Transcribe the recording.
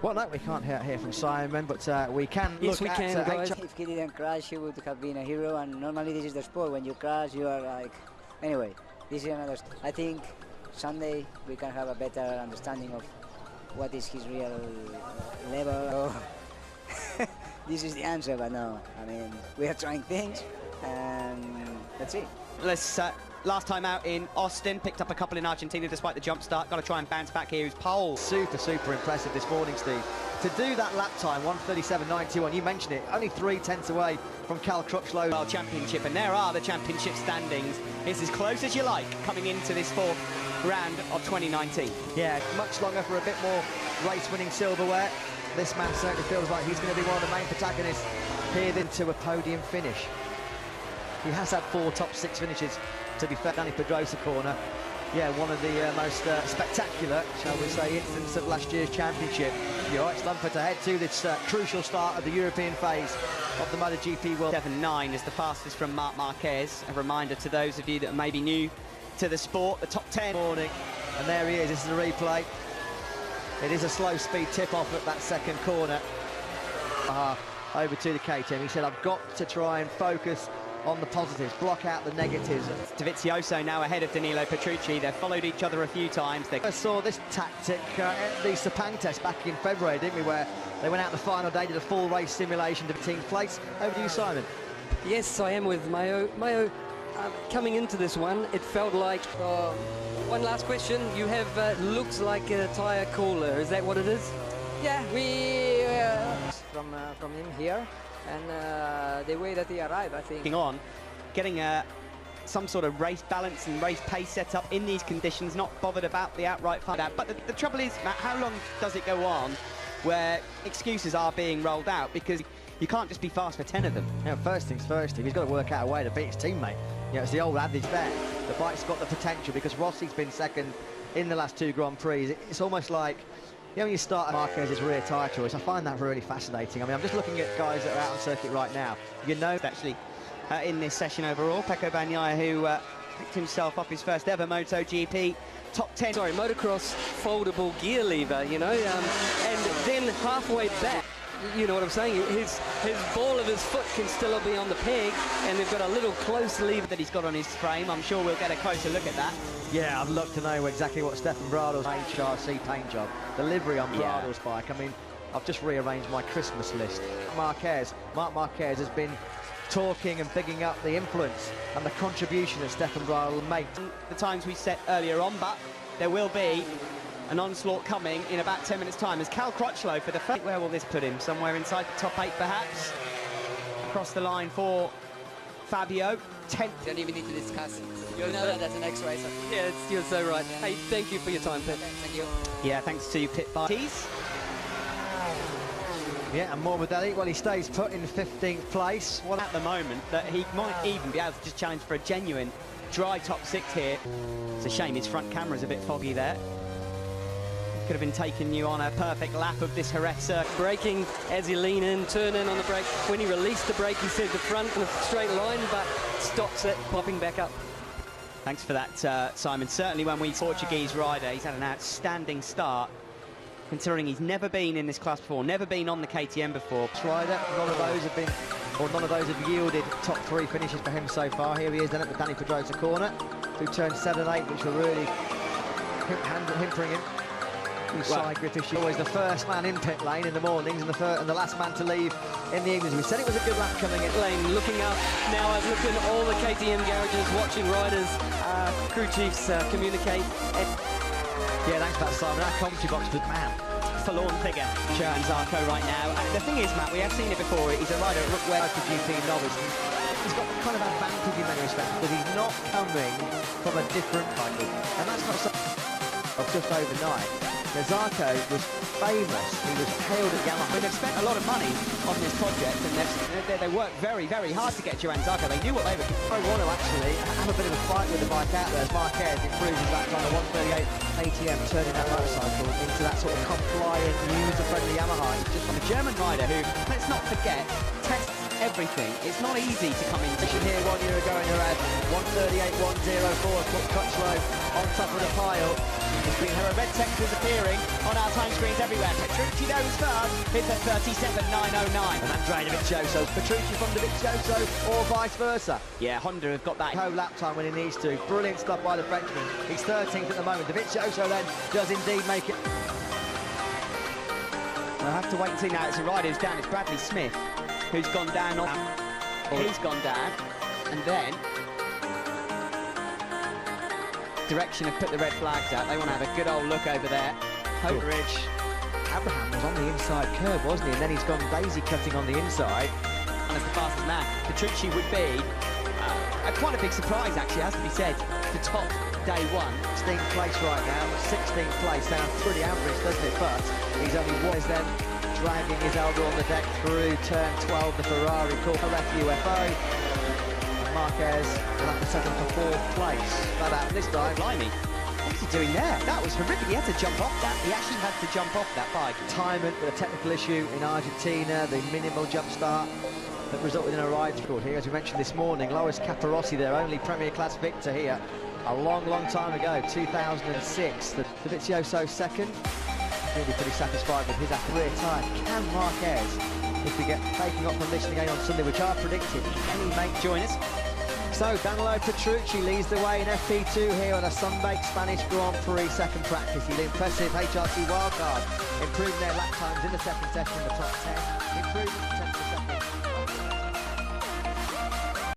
Well, no, we can't hear from Simon, but we can yes, look we at... can, guys. If he didn't crash, he would have been a hero, and normally this is the sport. When you crash, you are like... Anyway, this is another... I think Sunday we can have a better understanding of what is his real level. This is the answer, but no. I mean, we are trying things, and that's it. Let's... last time out in Austin, picked up a couple in Argentina despite the jump start. Got to try and bounce back here. He's pole. Super impressive this morning, Steve. To do that lap time, 1:37.91, you mentioned it, only 3/10 away from Cal Crutchlow. World Championship, and there are the championship standings. It's as close as you like coming into this fourth round of 2019. Yeah, much longer for a bit more race-winning silverware. This man certainly feels like he's going to be one of the main protagonists here into a podium finish. He has had 4 top 6 finishes, to be fair. Dani Pedrosa corner, yeah, one of the most spectacular, shall we say, incidents of last year's championship. You're right, Stamford, to head to this crucial start of the European phase of the MotoGP World. 7.9 is the fastest from Marc Marquez. A reminder to those of you that are maybe new to the sport, the top 10. Morning, and there he is. This is a replay. It is a slow speed tip off at that second corner. Over to the KTM. He said, I've got to try and focus on the positives, block out the negatives. Dovizioso now ahead of Danilo Petrucci. They've followed each other a few times. I saw this tactic at the Sepang test back in February, didn't we, where they went out the final day, did a full race simulation to 15th place. Over to you, Simon. Yes, I am with Mayo. Mayo, coming into this one, it felt like... one last question. You have looks like a tyre cooler. Is that what it is? Yeah, we from him here, and the way that he arrived, I think. Getting some sort of race balance and race pace set up in these conditions, not bothered about the outright fight out. But the trouble is, Matt, how long does it go on where excuses are being rolled out? Because you can't just be fast for 10 of them. Yeah, first things first, he's got to work out a way to beat his teammate. You know, it's the old adage there. The bike's got the potential, because Rossi's been second in the last 2 Grand Prix. It's almost like, you know, when you start Marquez's rear tyre choice, I find that really fascinating. I mean, I'm just looking at guys that are out on circuit right now. You know, actually, in this session overall, Pecco Bagnaia, who picked himself up his first ever MotoGP top 10. Sorry, motocross foldable gear lever, you know, and then halfway back, you know what I'm saying, his ball of his foot can still be on the peg, and they've got a little close lever that he's got on his frame. I'm sure we'll get a closer look at that. Yeah, I'd love to know exactly what Stefan Bradl's HRC paint job, the livery on Bradl's bike. I mean, I've just rearranged my Christmas list. Marc Marquez has been talking and bigging up the influence and the contribution that Stefan Bradl made. The times we set earlier on, but there will be an onslaught coming in about 10 minutes' time as Cal Crutchlow for the first. Where will this put him? Somewhere inside the top 8, perhaps? Across the line for Fabio. 10th. Don't even need to discuss. You know that as an ex-racer. Yeah, you're so right. Hey, thank you for your time, Pit. Thank you. Yeah, thanks to Pit Barties. Yeah, and Morbidelli, well, he stays put in 15th place. Well, at the moment, that he might even be able to just challenge for a genuine dry top 6 here. It's a shame his front camera's a bit foggy there. Could have been taking you on a perfect lap of this Jerez circuit. Braking as he lean in, turn in on the brake. When he released the brake, he said the front in a straight line, but stops it, popping back up. Thanks for that, Simon. Certainly when we Portuguese rider, he's had an outstanding start, considering he's never been in this class before, never been on the KTM before. Rider, none of those have been, or none of those have yielded top 3 finishes for him so far. Here he is then at the Dani Pedrosa corner, through turns 7 and 8, which were really hampering him. Side grip issue. Always the first man in pit lane in the mornings and the last man to leave in the evenings. We said it was a good lap coming in. Lane looking up. Now I've looked in all the KTM garages, watching riders, crew chiefs communicate. Yeah, thanks for that, Simon. Our commentary box was, man, forlorn figure, Johan Zarco right now. And the thing is, Matt, we have seen it before. He's a rider at MotoGP novice. He's got the kind of advantage in many respects because he's not coming from a different cycle. And that's not something of just overnight. Zarco was famous. He was hailed at Yamaha. They've spent a lot of money on this project, and they worked very, very hard to get Johan Zarco. They knew what they were. I want to actually have a bit of a fight with the bike out there. As Marquez improves his lap time to 1:38 ATM, turning that motorcycle into that sort of compliant, user-friendly Yamaha. He's just from a German rider who, let's not forget, tests everything. It's not easy to come into. Here 1 year ago in her head, 1:38.104, put Crutchlow on top of the pile. It's been her red text is appearing on our time screens everywhere. Petrucci knows first, hits at 37.909. And Andrea Dovizioso, Petrucci from Dovizioso, or vice versa. Yeah, Honda have got that. Co-lap time when he needs to. Brilliant stuff by the Frenchman. He's 13th at the moment. Dovizioso then does indeed make it. We'll have to wait and see now. It's a rider who's down. It's Bradley Smith who's gone down. He's gone down. And then direction have put the red flags out. They want to have a good old look over there. Hope Ridge. Abraham was on the inside curve, wasn't he? And then he's gone daisy cutting on the inside. And as the fastest man, Petrucci would be quite a big surprise, actually, has to be said, to top day one. 16th place right now, 16th place, sounds pretty average, doesn't it? But he's only one as then dragging his elbow on the deck through turn 12, the Ferrari Corvette UFO. And Marquez will have to settle for 4th place. That happened this time. Blimey. What's he doing there? That was horrific. He had to jump off that. He actually had to jump off that bike. Timon with a technical issue in Argentina, the minimal jump start that resulted in a ride record here, as we mentioned this morning. Loris Capirossi, their only Premier Class victor here, a long, long time ago, 2006. The Dovizioso second, really pretty satisfied with his career time. Can Marquez, if we get taking up from this again on Sunday, which are predicted, Can he make join us? so Danilo Petrucci leads the way in FP2 here on a sun-baked Spanish Grand Prix second practice. He's impressive HRC wildcard, improving their lap times in the second session in the top 10, improving the 10th